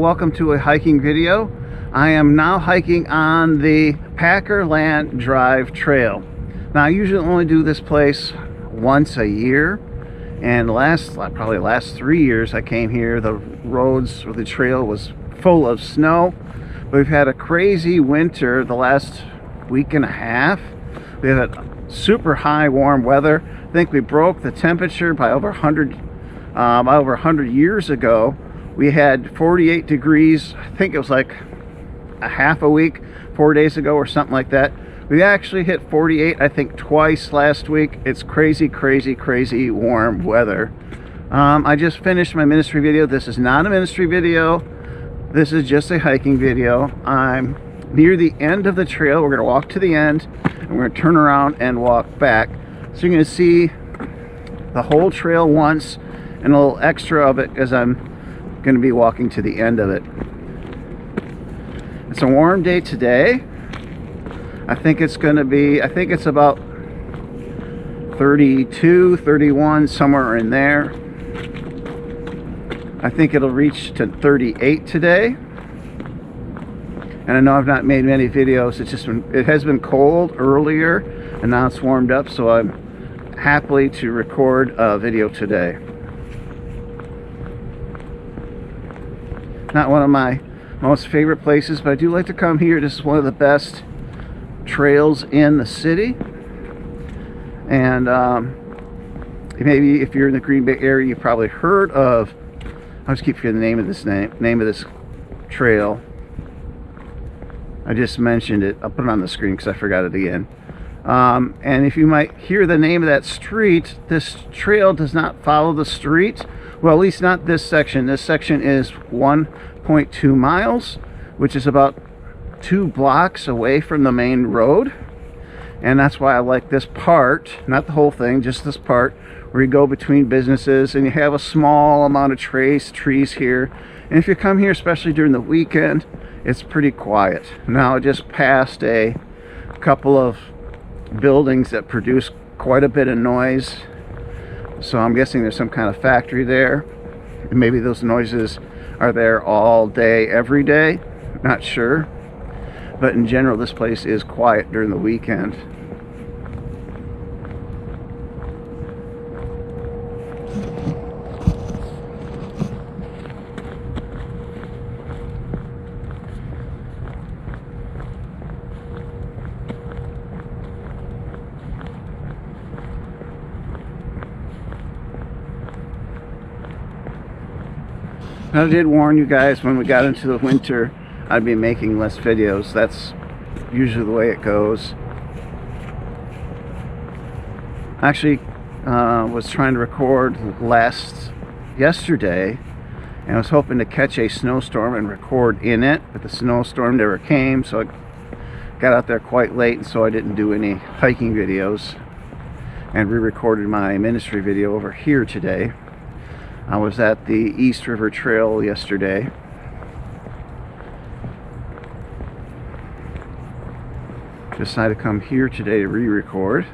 welcome to a hiking video. I am now hiking on the Packerland Drive Trail. Now I usually only do this place once a year, and probably last 3 years I came here, the roads or the trail was full of snow. We've had a crazy winter the last week and a half. We have a super high warm weather. I think we broke the temperature by over 100 years ago. We had 48 degrees, I think it was like a half a week, 4 days ago or something like that. We actually hit 48, I think, twice last week. It's crazy, crazy, crazy warm weather. I just finished my ministry video. This is not a ministry video. This is just a hiking video. I'm near the end of the trail. We're gonna walk to the end and we're gonna turn around and walk back. So you're gonna see the whole trail once and a little extra of it as I'm going to be walking to the end of it. It's a warm day today. I think it's about 32, 31, somewhere in there. I think it'll reach to 38 today. And I know I've not made many videos. It has been cold earlier and now it's warmed up, so I'm happy to record a video today. Not one of my most favorite places, but I do like to come here. This is one of the best trails in the city. And maybe if you're in the Green Bay area, you've probably heard of, I just keep forgetting the name of this trail. I just mentioned it. I'll put it on the screen because I forgot it again. And if you might hear the name of that street, this trail does not follow the street. Well, at least not this section. This section is 1.2 miles, which is about 2 blocks away from the main road. And that's why I like this part, not the whole thing, just this part where you go between businesses and you have a small amount of trees here. And if you come here, especially during the weekend, it's pretty quiet. Now I just passed a couple of buildings that produce quite a bit of noise. So I'm guessing there's some kind of factory there. And maybe those noises are there all day, every day. Not sure. But in general, this place is quiet during the weekend. I did warn you guys when we got into the winter I'd be making less videos. That's usually the way it goes. Actually was trying to record yesterday and I was hoping to catch a snowstorm and record in it, but the snowstorm never came, so I got out there quite late, and so I didn't do any hiking videos and re-recorded my ministry video over here today. I was at the East River Trail yesterday. Decided to come here today to re-record.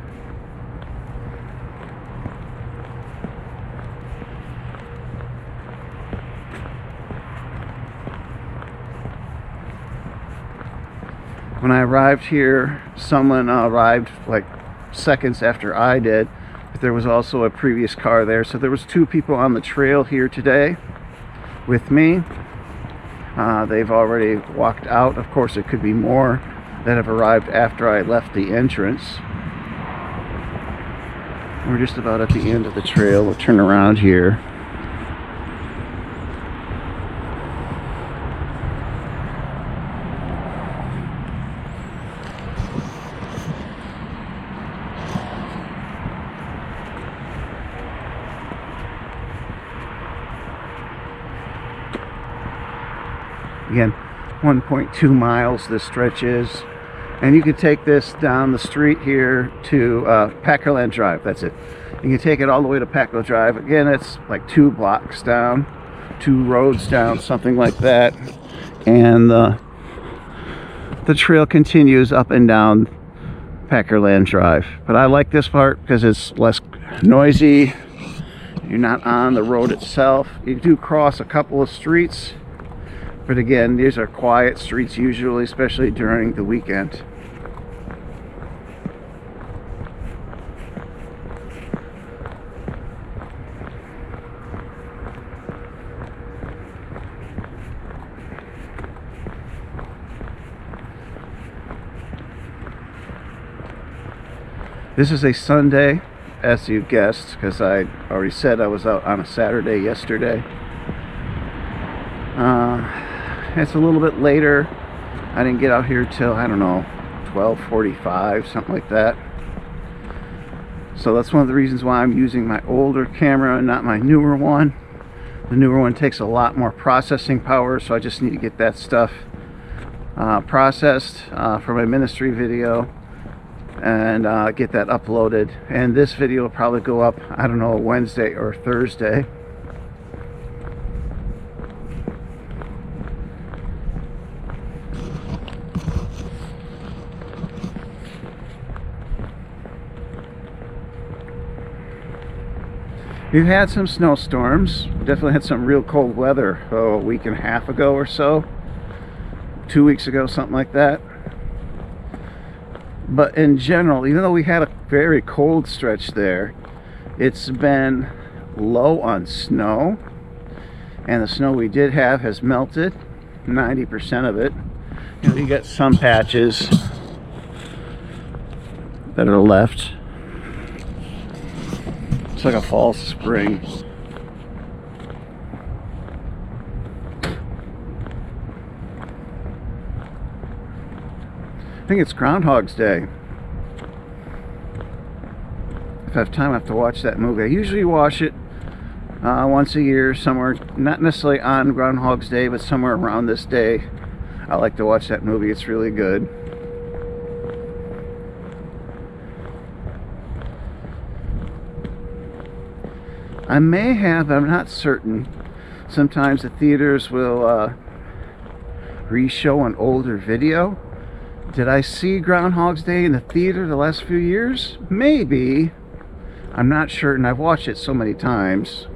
When I arrived here, someone arrived like seconds after I did. There was also a previous car there, so there was 2 people on the trail here today with me. They've already walked out. Of course, it could be more that have arrived after I left the entrance. We're just about at the end of the trail. We'll turn around here. Again, 1.2 miles this stretch is, and you can take this down the street here to Packerland Drive. That's it. You can take it all the way to Packerland Drive. Again, it's like 2 blocks down, 2 roads down, something like that. And the trail continues up and down Packerland Drive. But I like this part because it's less noisy. You're not on the road itself. You do cross a couple of streets, But again, these are quiet streets usually, especially during the weekend. This is a Sunday, as you guessed, because I already said I was out on a Saturday yesterday. It's a little bit later. I didn't get out here till, I don't know, 12:45, something like that. So that's one of the reasons why I'm using my older camera and not my newer one. The newer one takes a lot more processing power, so I just need to get that stuff processed for my ministry video and get that uploaded. And this video will probably go up, I don't know, Wednesday or Thursday. We've had some snowstorms. Definitely had some real cold weather a week and a half ago or so. 2 weeks ago, something like that. But in general, even though we had a very cold stretch there, it's been low on snow. And the snow we did have has melted, 90% of it. You know, you get some patches that are left. It's like a fall spring. I think it's Groundhog's Day. If I have time, I have to watch that movie. I usually watch it once a year, somewhere, not necessarily on Groundhog's Day, but somewhere around this day. I like to watch that movie. It's really good. I may have, I'm not certain. Sometimes the theaters will re-show an older video. Did I see Groundhog's Day in the theater the last few years? Maybe. I'm not sure, and I've watched it so many times.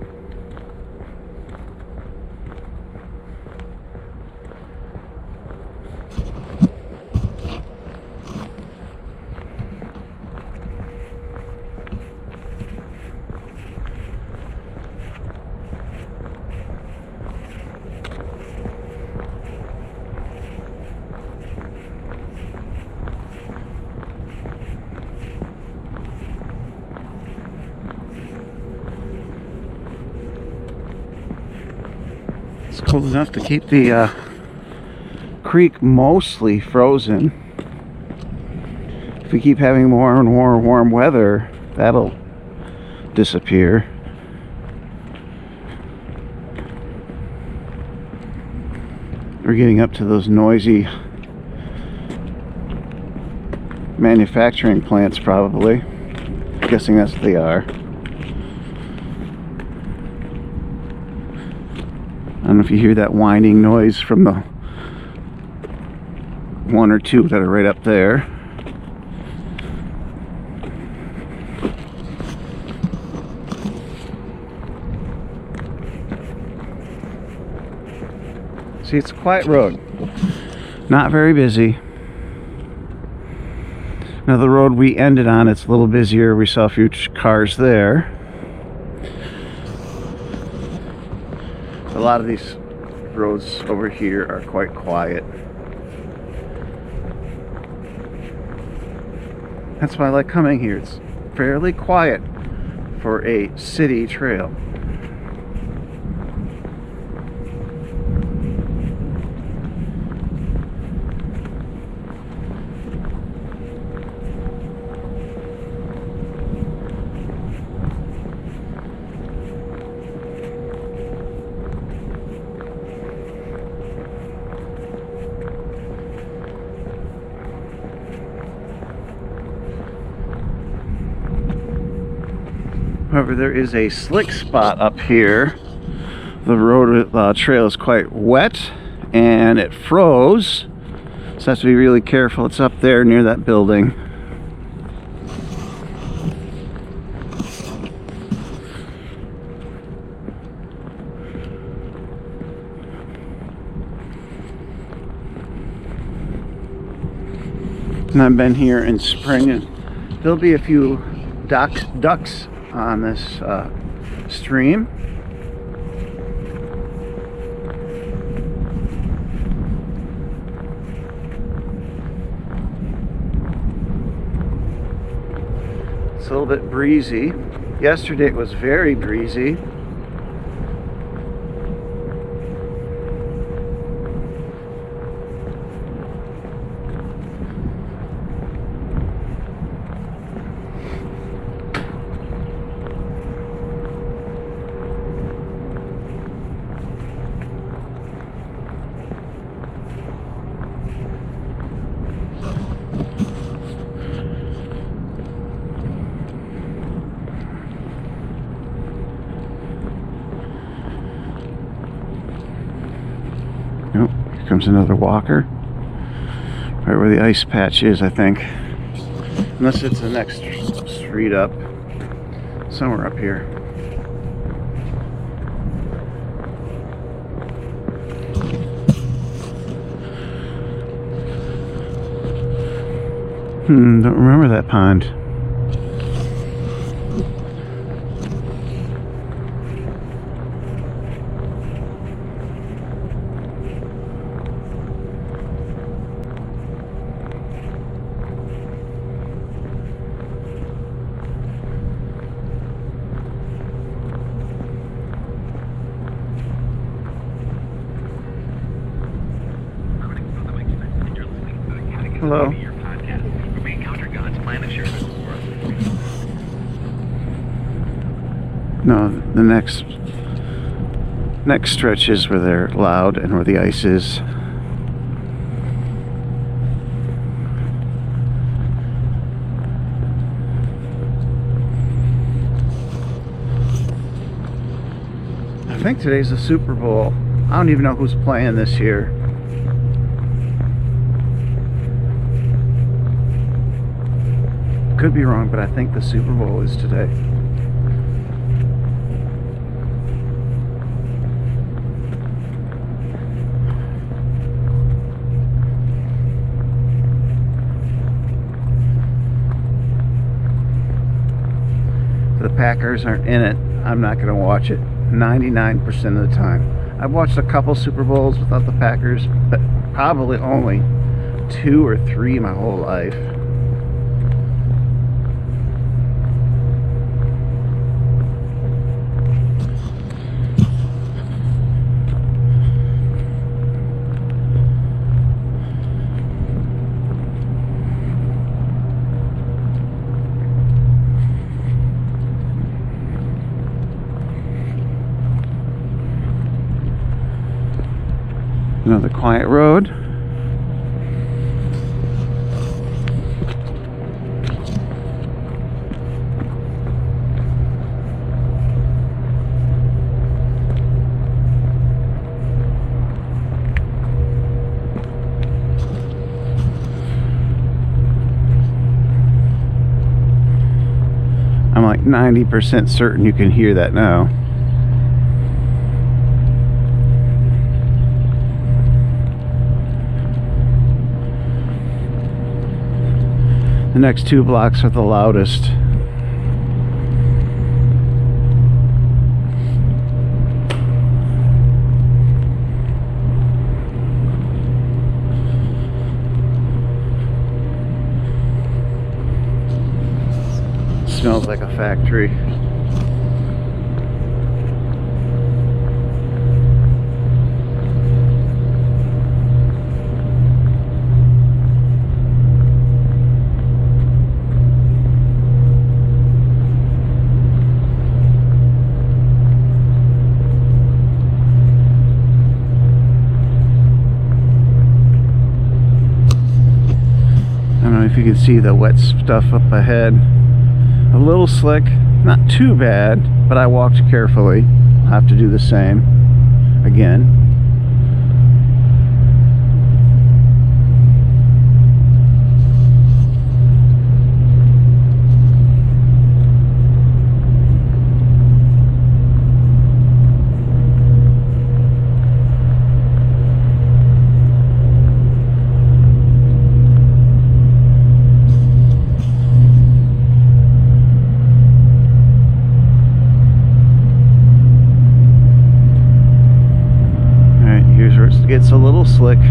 It's cold enough to keep the creek mostly frozen. If we keep having more and more warm weather, that'll disappear. We're getting up to those noisy manufacturing plants, probably. I'm guessing that's what they are. I don't know if you hear that whining noise from the one or two that are right up there. See, it's a quiet road. Not very busy. Now the road we ended on, it's a little busier. We saw a few cars there. A lot of these roads over here are quite quiet. That's why I like coming here. It's fairly quiet for a city trail. However, there is a slick spot up here. The road trail is quite wet and it froze, so I have to be really careful. It's up there near that building. And I've been here in spring, and there'll be a few ducks on this stream. It's a little bit breezy. Yesterday it was very breezy. Oh, here comes another walker. Right where the ice patch is, I think. Unless it's the next street up. Somewhere up here. Don't remember that pond. Hello. No, the next stretch is where they're loud and where the ice is. I think today's the Super Bowl. I don't even know who's playing this year. Could be wrong, but I think the Super Bowl is today. The Packers aren't in it. I'm not going to watch it 99% of the time. I've watched a couple Super Bowls without the Packers, but probably only 2 or 3 my whole life. Another quiet road. I'm like 90% certain you can hear that now. The next 2 blocks are the loudest. Smells like a factory. I don't know if you can see the wet stuff up ahead. A little slick, not too bad, but I walked carefully. I'll have to do the same again. gets a little slick. Right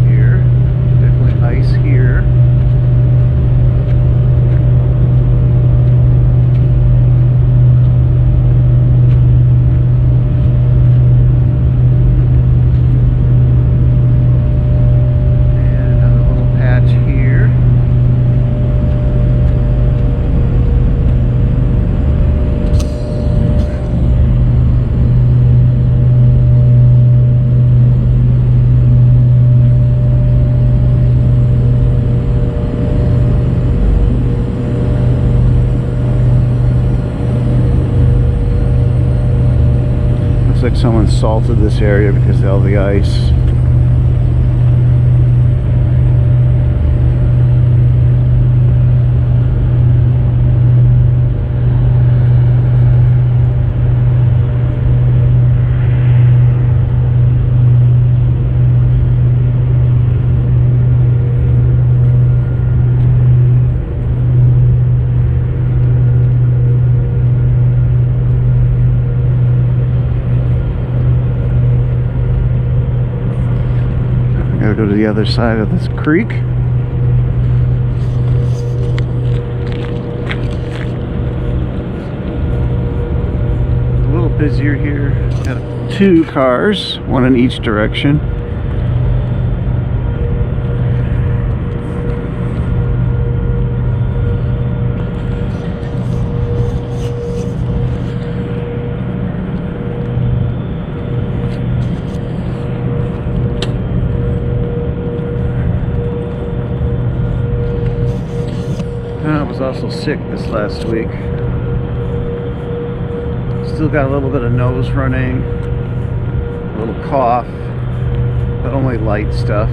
here, definitely ice here. Like someone salted this area because of all the ice. Gotta go to the other side of this creek. A little busier here. Got 2 cars, one in each direction. I was also sick this last week. Still got a little bit of nose running, a little cough, but only light stuff.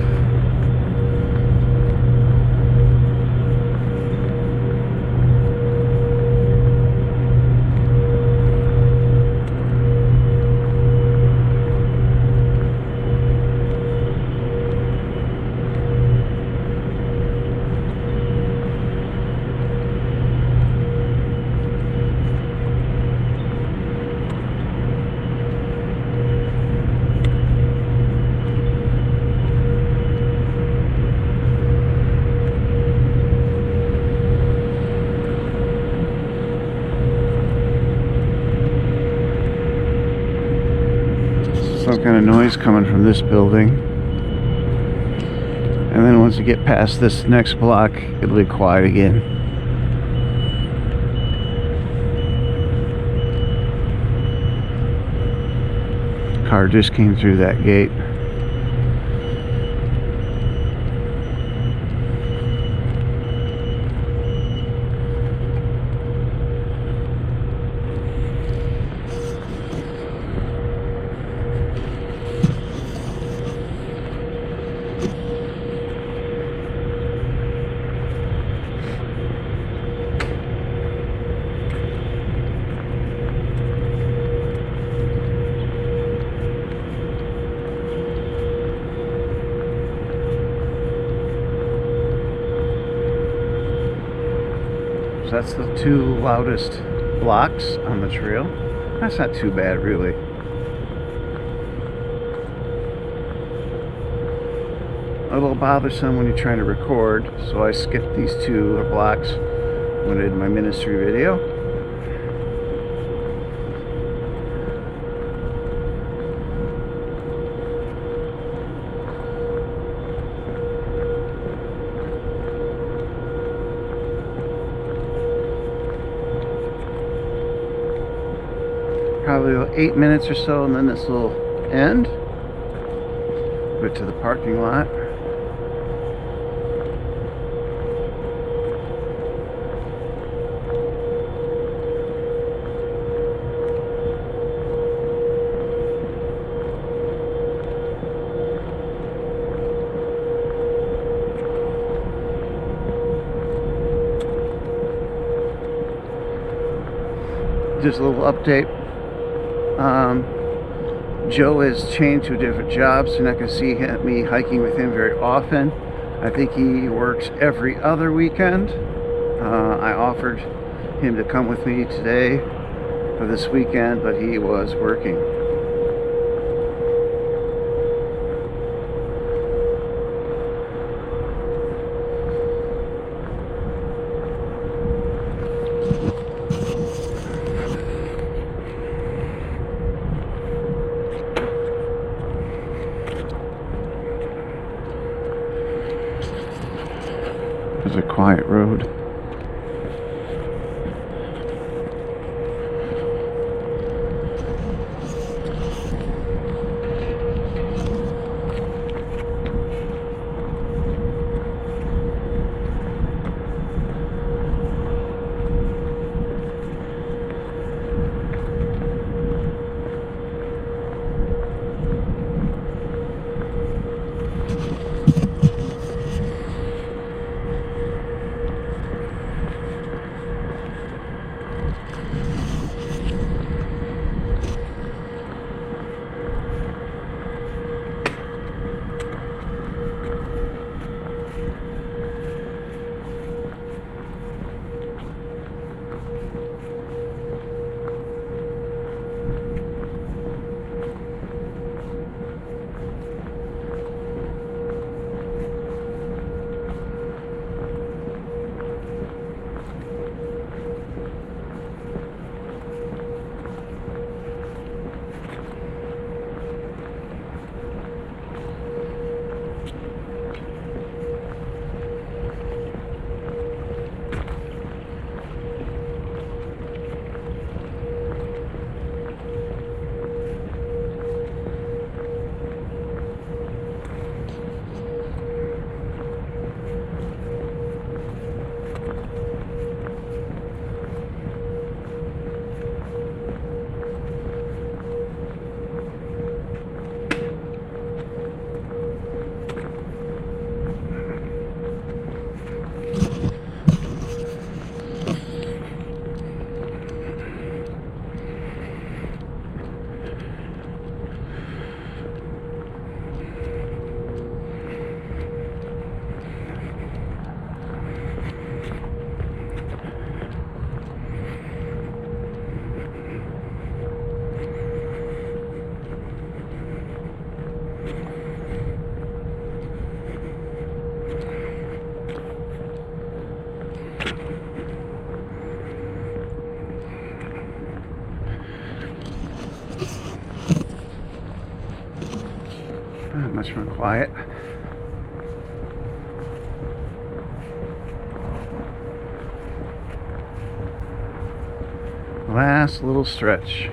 Some kind of noise coming from this building, and then once you get past this next block, it'll be quiet again. Car just came through that gate. So that's the 2 loudest blocks on the trail. That's not too bad, really. A little bothersome when you're trying to record, so I skipped these 2 blocks when I did my ministry video. Probably 8 minutes or so, and then this will end. Go to the parking lot. Just a little update. Joe has changed to a different job, so you're not going to see me hiking with him very often. I think he works every other weekend. I offered him to come with me today for this weekend, but he was working. It's a quiet road. Much more quiet. Last little stretch.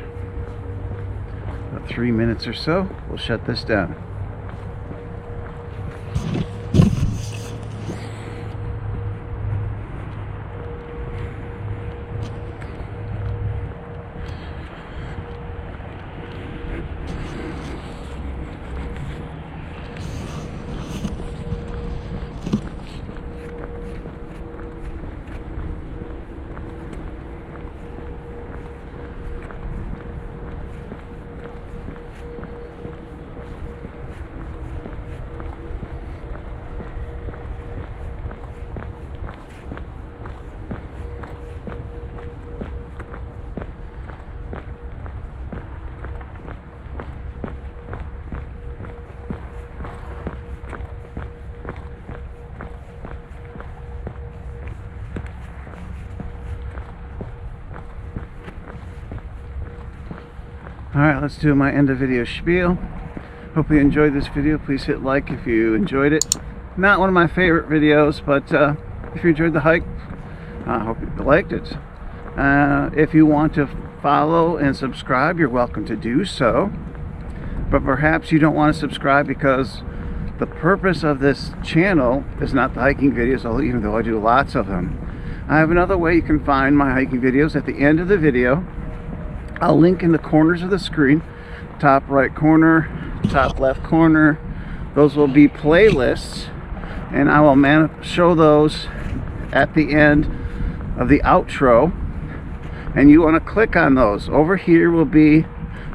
About 3 minutes or so, we'll shut this down. Alright, let's do my end of video spiel. Hope you enjoyed this video. Please hit like if you enjoyed it. Not one of my favorite videos, but if you enjoyed the hike, I hope you liked it. If you want to follow and subscribe, you're welcome to do so. But perhaps you don't want to subscribe because the purpose of this channel is not the hiking videos, even though I do lots of them. I have another way you can find my hiking videos at the end of the video. I'll link in the corners of the screen, top right corner, top left corner. Those will be playlists, and I will show those at the end of the outro, and you want to click on those. Over here will be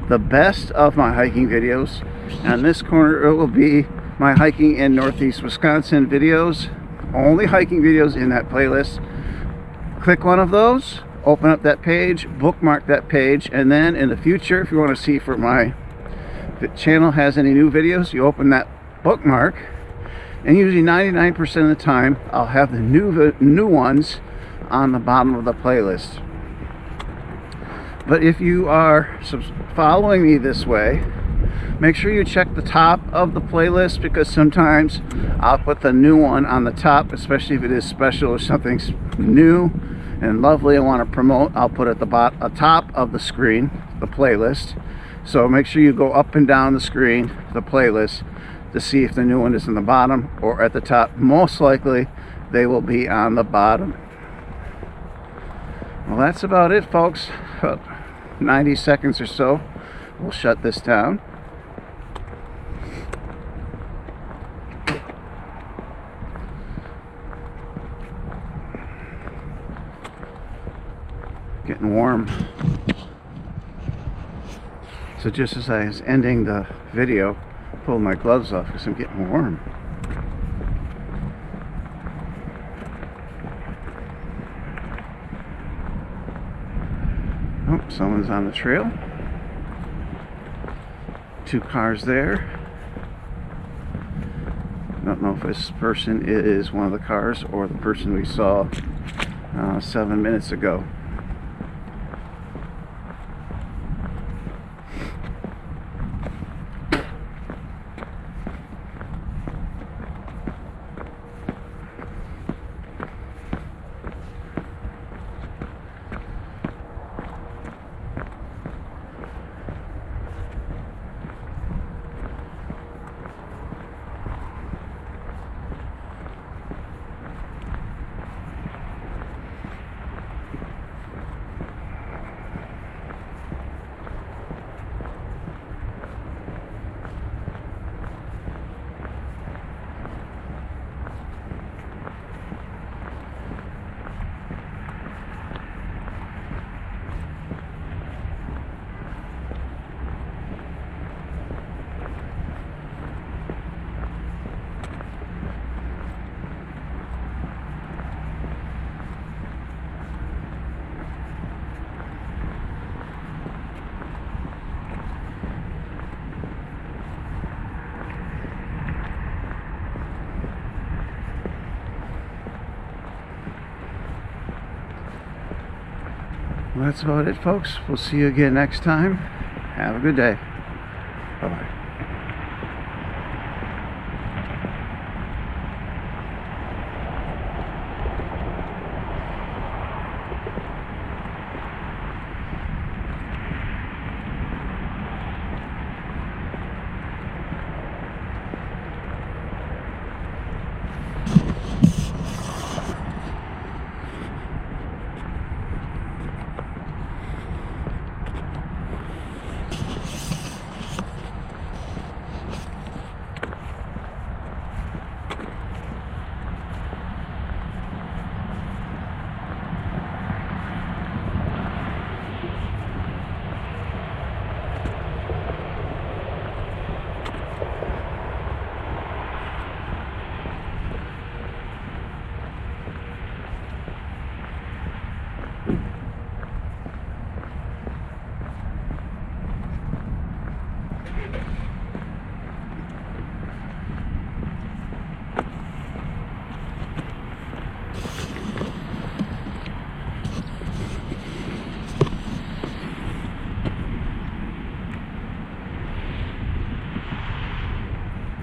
the best of my hiking videos. And in this corner, it will be my hiking in Northeast Wisconsin videos. Only hiking videos in that playlist. Click one of those, open up that page, bookmark that page, and then in the future, if you want to see if the channel has any new videos, you open that bookmark, and usually 99% of the time I'll have the new ones on the bottom of the playlist. But if you are following me this way, make sure you check the top of the playlist, because sometimes I'll put the new one on the top, especially if it is special or something's new and lovely I want to promote. I'll put it at the top of the screen, the playlist. So make sure you go up and down the screen, the playlist, to see if the new one is in the bottom or at the top. Most likely they will be on the bottom. Well, that's about it, folks. About 90 seconds or so. We'll shut this down. Getting warm. So just as I was ending the video, I pulled my gloves off because I'm getting warm. Oh, someone's on the trail. 2 cars there. Don't know if this person is one of the cars or the person we saw 7 minutes ago. Well, that's about it, folks. We'll see you again next time. Have a good day. Bye-bye.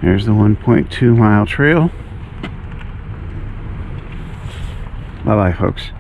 There's the 1.2 mile trail. Bye-bye, folks.